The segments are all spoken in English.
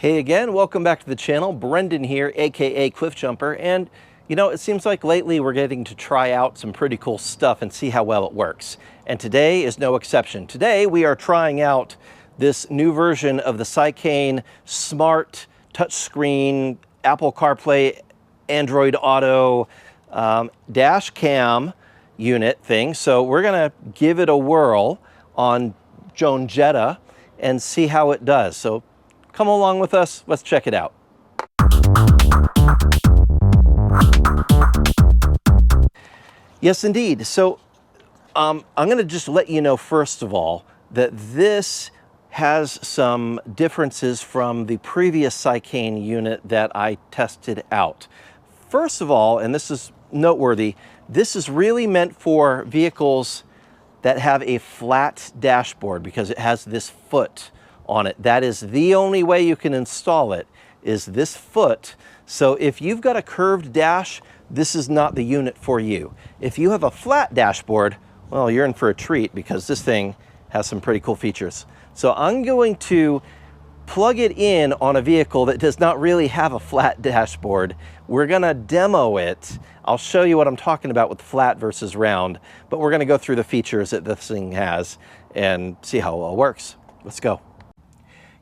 Hey again, welcome back to the channel. Brendan here, aka Cliff Jumper, and you know, it seems like lately we're getting to try out some pretty cool stuff and see how well it works. And today is no exception. Today we are trying out this new version of the Seicane smart touchscreen Apple Carplay Android Auto dash cam unit thing. So we're gonna give it a whirl on Jetta and see how it does. So come along with us, let's check it out. Yes, indeed. So I'm going to just let you know, first of all, that this has some differences from the previous Seicane unit that I tested out. First of all, and this is noteworthy, this is really meant for vehicles that have a flat dashboard because it has this foot on it. That is the only way you can install it, is this foot. So if you've got a curved dash, this is not the unit for you. If you have a flat dashboard, well, you're in for a treat because this thing has some pretty cool features. So I'm going to plug it in on a vehicle that does not really have a flat dashboard. We're gonna demo it. I'll show you what I'm talking about with flat versus round, but we're gonna go through the features that this thing has and see how it all works. Let's go.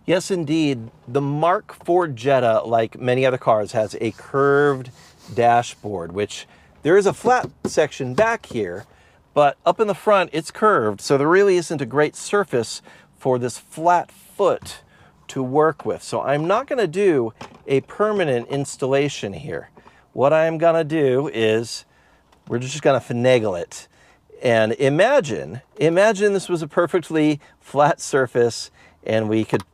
Yes, indeed. The Mk4 Jetta, like many other cars, has a curved dashboard, which there is a flat section back here, but up in the front, it's curved. So there really isn't a great surface for this flat foot to work with. So I'm not gonna do a permanent installation here. What I'm gonna do is, we're just gonna finagle it. And imagine this was a perfectly flat surface and we could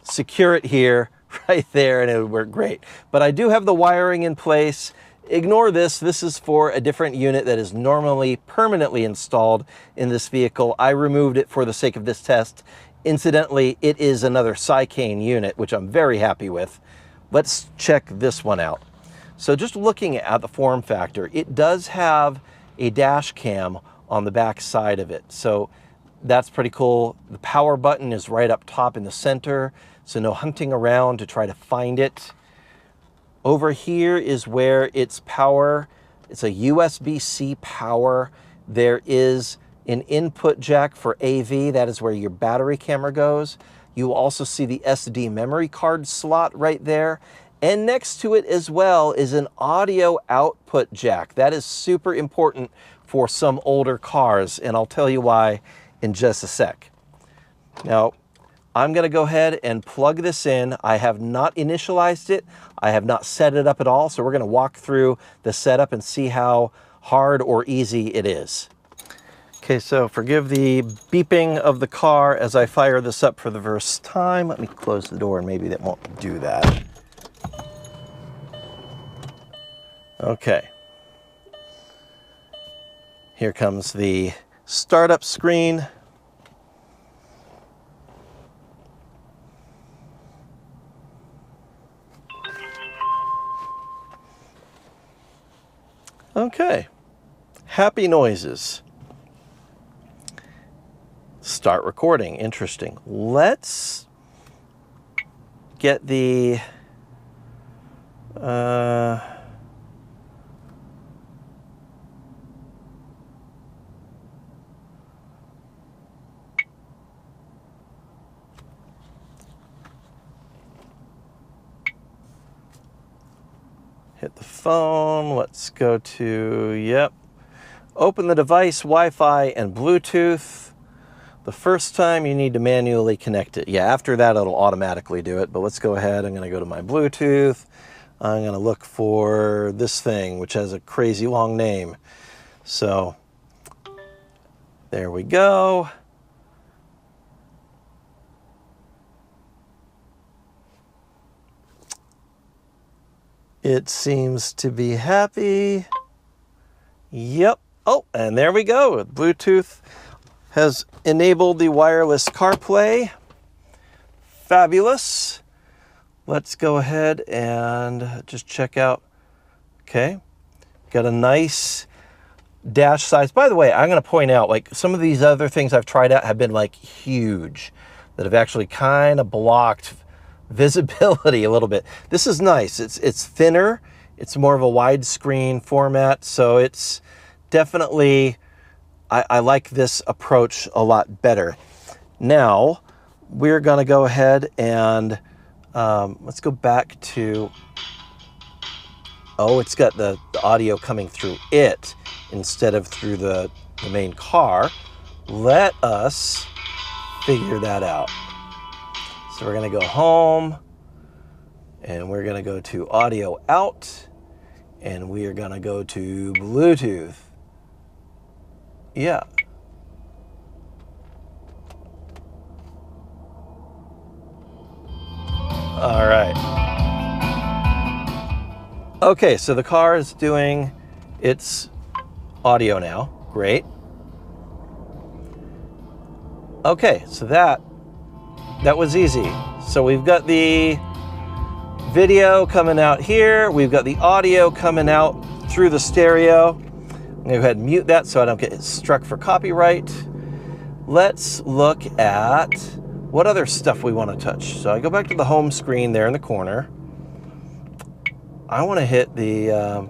secure it here, right there, and it would work great. But I do have the wiring in place. Ignore this. This is for a different unit that is normally permanently installed in this vehicle. I removed it for the sake of this test. Incidentally, it is another Seicane unit, which I'm very happy with. Let's check this one out. So just looking at the form factor, it does have a dash cam on the back side of it. So that's pretty cool. The power button is right up top in the center, so no hunting around to try to find it. Over here is where it's power. It's a USB-C power. There is an input jack for AV. That is where your battery camera goes. You will also see the SD memory card slot right there. And next to it as well is an audio output jack. That is super important for some older cars, and I'll tell you why in just a sec. Now, I'm gonna go ahead and plug this in. I have not initialized it. I have not set it up at all, so we're gonna walk through the setup and see how hard or easy it is. Okay, so forgive the beeping of the car as I fire this up for the first time. Let me close the door and maybe that won't do that. Okay. Here comes the startup screen. Okay, happy noises. Start recording, interesting. Let's get the, hit the phone. Let's go to, yep. Open the device, Wi-Fi, and Bluetooth. The first time you need to manually connect it. Yeah, after that it'll automatically do it, but let's go ahead. I'm gonna go to my Bluetooth. I'm gonna look for this thing, which has a crazy long name. So, there we go. It seems to be happy. Yep. Oh, and there we go. Bluetooth has enabled the wireless CarPlay. Fabulous. Let's go ahead and just check out. Okay. Got a nice dash size. By the way, I'm going to point out, like, some of these other things I've tried out have been like huge, that have actually kind of blocked visibility a little bit. This is nice. It's thinner. It's more of a widescreen format, so it's definitely, I like this approach a lot better. Now, we're gonna go ahead and let's go back to, oh, it's got the audio coming through it instead of through the main car. Let us figure that out. So we're gonna go home, and we're gonna go to audio out, and we are gonna go to Bluetooth. Yeah. All right. Okay, so the car is doing its audio now. Great. Okay, so that was easy. So we've got the video coming out here. We've got the audio coming out through the stereo. I'm gonna go ahead and mute that so I don't get struck for copyright. Let's look at what other stuff we want to touch. So I go back to the home screen there in the corner. I want to hit the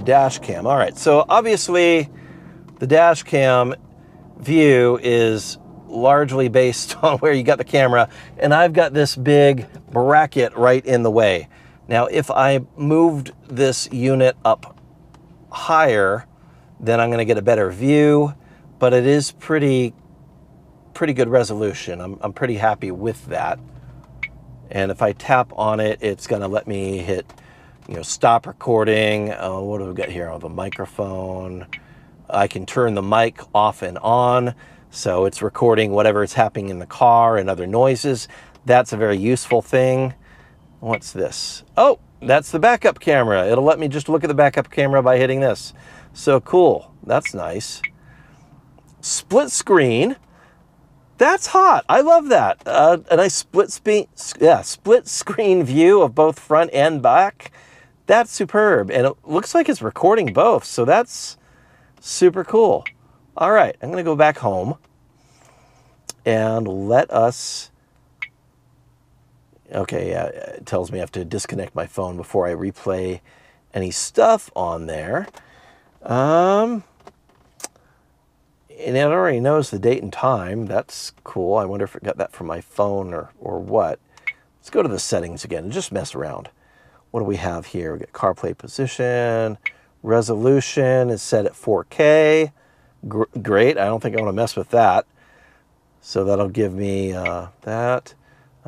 dash cam. All right, so obviously the dash cam view is largely based on where you got the camera, and I've got this big bracket right in the way. Now, if I moved this unit up higher, then I'm going to get a better view, but it is pretty good resolution. I'm pretty happy with that. And if I tap on it, it's going to let me hit, stop recording. What do we got here? Oh, the microphone. I can turn the mic off and on, so it's recording whatever is happening in the car and other noises. That's a very useful thing. What's this? Oh, that's the backup camera. It'll let me just look at the backup camera by hitting this. So cool. That's nice. Split screen. That's hot. I love that. A nice split screen view of both front and back. That's superb. And it looks like it's recording both, so that's super cool. All right, I'm going to go back home and let us... Okay, yeah, it tells me I have to disconnect my phone before I replay any stuff on there. And it already knows the date and time. That's cool. I wonder if it got that from my phone or what. Let's go to the settings again and just mess around. What do we have here? We got CarPlay position. Resolution is set at 4K. Great. I don't think I want to mess with that. So that'll give me that.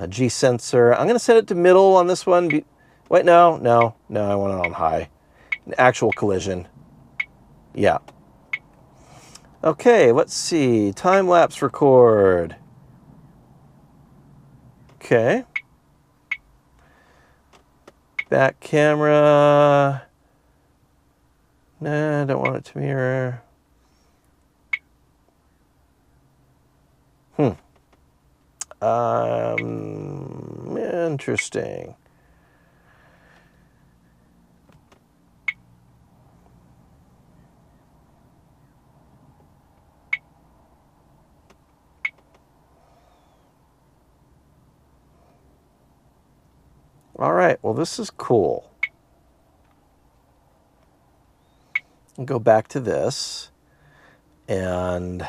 G sensor. I'm going to set it to middle on this one. Wait, no, I want it on high. An actual collision. Yeah. Okay, let's see. Time-lapse record. Okay. Back camera. Nah, I don't want it to mirror. Interesting. All right, well, this is cool. I'll go back to this and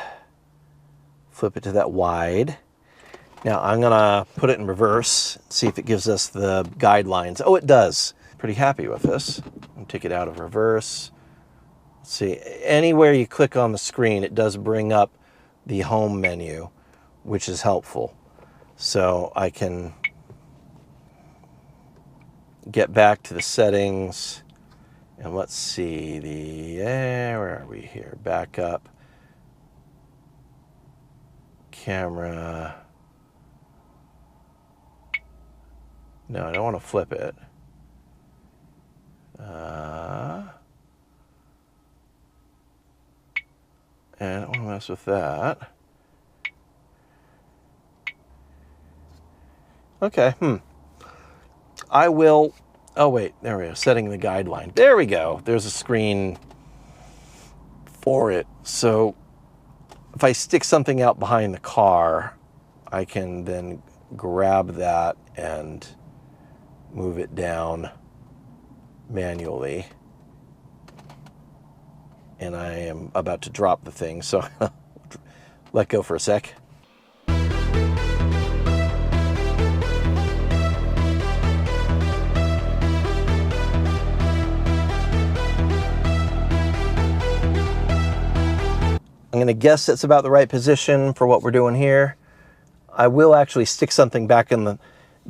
flip it to that wide. Now I'm gonna put it in reverse, see if it gives us the guidelines. Oh, it does. Pretty happy with this. I'll take it out of reverse. Let's see, anywhere you click on the screen, it does bring up the home menu, which is helpful. So I can get back to the settings, and let's see, where are we here? Backup, camera. No, I don't want to flip it. And I don't want to mess with that. Okay, I will, oh wait, there we go, setting the guideline. There we go, there's a screen for it. So if I stick something out behind the car, I can then grab that and move it down manually. And I am about to drop the thing, so let go for a sec. I'm going to guess it's about the right position for what we're doing here. I will actually stick something back in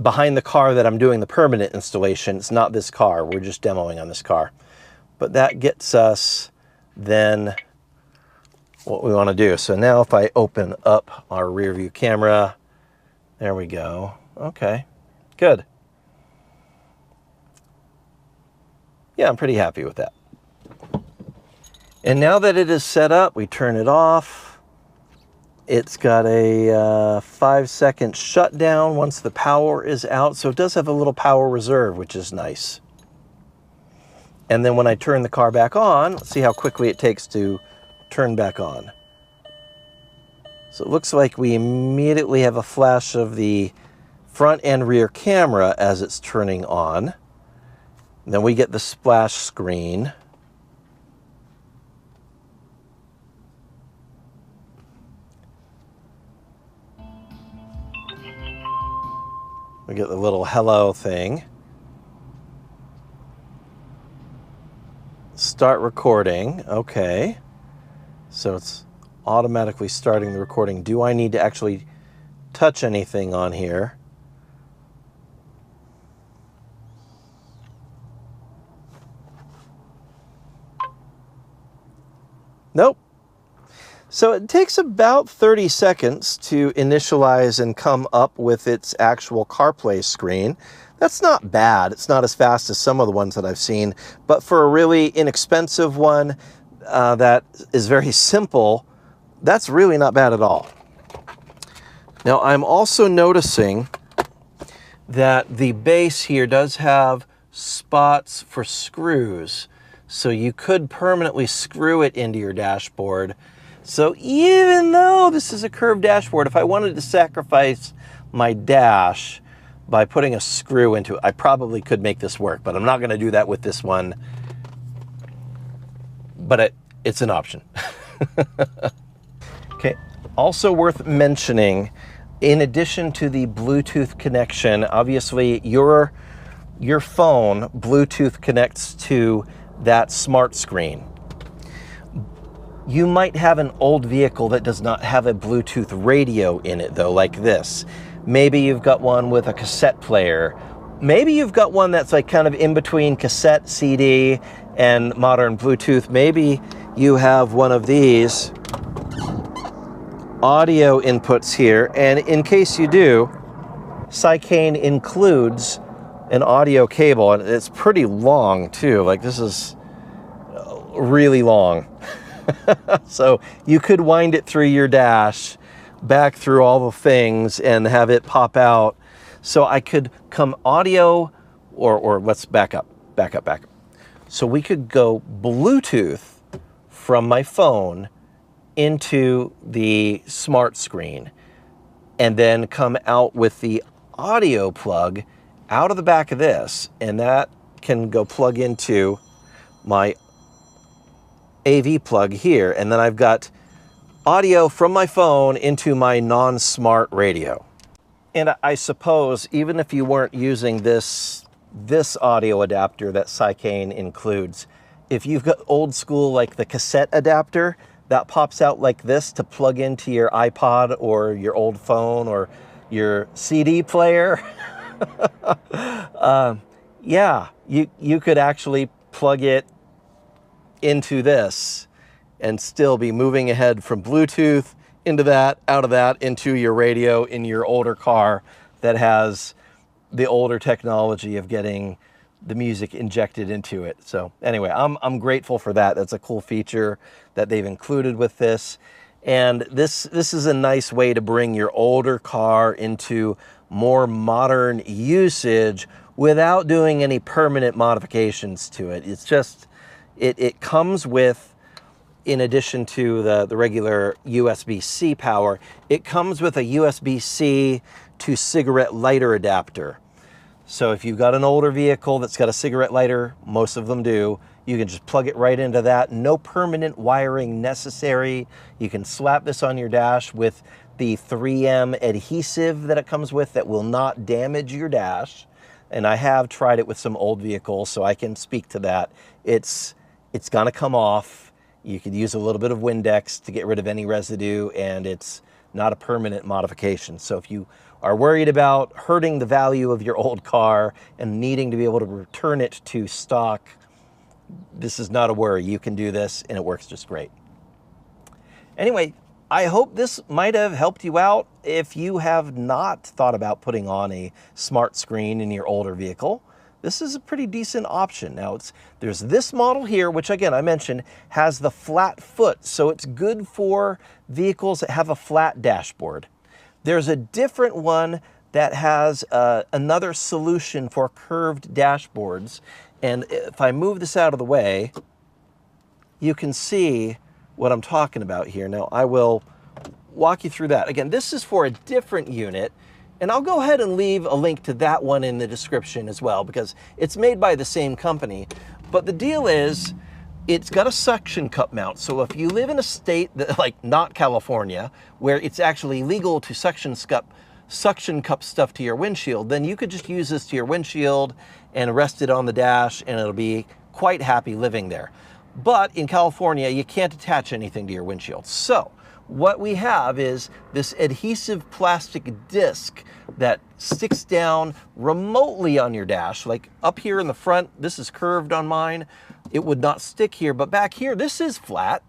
behind the car that I'm doing the permanent installation. It's not this car. We're just demoing on this car. But that gets us then what we want to do. So now if I open up our rear view camera, there we go. Okay, good. Yeah, I'm pretty happy with that. And now that it is set up, we turn it off. It's got a 5-second shutdown once the power is out. So it does have a little power reserve, which is nice. And then when I turn the car back on, let's see how quickly it takes to turn back on. So it looks like we immediately have a flash of the front and rear camera as it's turning on. And then we get the splash screen. We get the little hello thing. Start recording. Okay. So it's automatically starting the recording. Do I need to actually touch anything on here? Nope. So it takes about 30 seconds to initialize and come up with its actual CarPlay screen. That's not bad. It's not as fast as some of the ones that I've seen, but for a really inexpensive one that is very simple, that's really not bad at all. Now I'm also noticing that the base here does have spots for screws, so you could permanently screw it into your dashboard. So even though this is a curved dashboard, if I wanted to sacrifice my dash by putting a screw into it, I probably could make this work, but I'm not going to do that with this one. But it's an option. Okay, also worth mentioning, in addition to the Bluetooth connection, obviously your phone Bluetooth connects to that smart screen. You might have an old vehicle that does not have a Bluetooth radio in it though, like this. Maybe you've got one with a cassette player. Maybe you've got one that's like kind of in between cassette, CD, and modern Bluetooth. Maybe you have one of these audio inputs here, and in case you do, Seicane includes an audio cable, and it's pretty long too. Like this is really long. So you could wind it through your dash, back through all the things, and have it pop out. So I could come audio, or let's back up. So we could go Bluetooth from my phone into the smart screen, and then come out with the audio plug out of the back of this, and that can go plug into my AV plug here, and then I've got audio from my phone into my non-smart radio. And I suppose even if you weren't using this audio adapter that Seicane includes, if you've got old school like the cassette adapter that pops out like this to plug into your iPod or your old phone or your CD player, yeah, you could actually plug it into this and still be moving ahead from Bluetooth into that, out of that, into your radio in your older car that has the older technology of getting the music injected into it. So anyway, I'm grateful for that. That's a cool feature that they've included with this. And this is a nice way to bring your older car into more modern usage without doing any permanent modifications to it. It's just, it comes with, in addition to the regular USB-C power, it comes with a USB-C to cigarette lighter adapter. So if you've got an older vehicle that's got a cigarette lighter, most of them do, you can just plug it right into that. No permanent wiring necessary. You can slap this on your dash with the 3M adhesive that it comes with that will not damage your dash. And I have tried it with some old vehicles, so I can speak to that. It's gonna come off. You could use a little bit of Windex to get rid of any residue, and it's not a permanent modification. So if you are worried about hurting the value of your old car and needing to be able to return it to stock, this is not a worry. You can do this and it works just great. Anyway, I hope this might have helped you out if you have not thought about putting on a smart screen in your older vehicle. This is a pretty decent option. Now, there's this model here, which again, I mentioned, has the flat foot, so it's good for vehicles that have a flat dashboard. There's a different one that has another solution for curved dashboards. And if I move this out of the way, you can see what I'm talking about here. Now, I will walk you through that. Again, this is for a different unit, and I'll go ahead and leave a link to that one in the description as well, because it's made by the same company. But the deal is, it's got a suction cup mount. So if you live in a state that, like not California, where it's actually legal to suction cup stuff to your windshield, then you could just use this to your windshield and rest it on the dash, and it'll be quite happy living there. But in California, you can't attach anything to your windshield. So what we have is this adhesive plastic disc that sticks down remotely on your dash. Like up here in the front, this is curved on mine. It would not stick here, but back here, this is flat.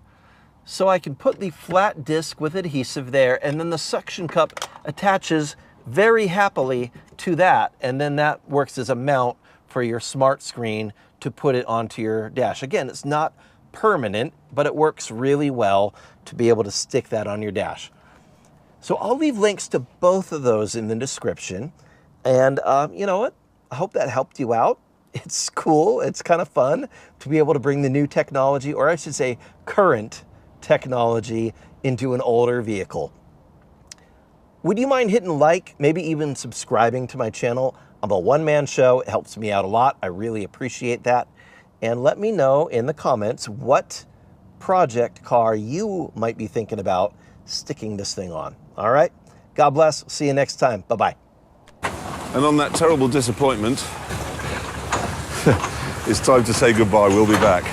So I can put the flat disc with adhesive there, and then the suction cup attaches very happily to that. And then that works as a mount for your smart screen to put it onto your dash. Again, it's not permanent, but it works really well to be able to stick that on your dash. So I'll leave links to both of those in the description. And you know what? I hope that helped you out. It's cool. It's kind of fun to be able to bring the new technology, or I should say current technology, into an older vehicle. Would you mind hitting like, maybe even subscribing to my channel? I'm a one-man show. It helps me out a lot. I really appreciate that. And let me know in the comments what project car you might be thinking about sticking this thing on. All right? God bless. See you next time. Bye-bye. And on that terrible disappointment, it's time to say goodbye. We'll be back.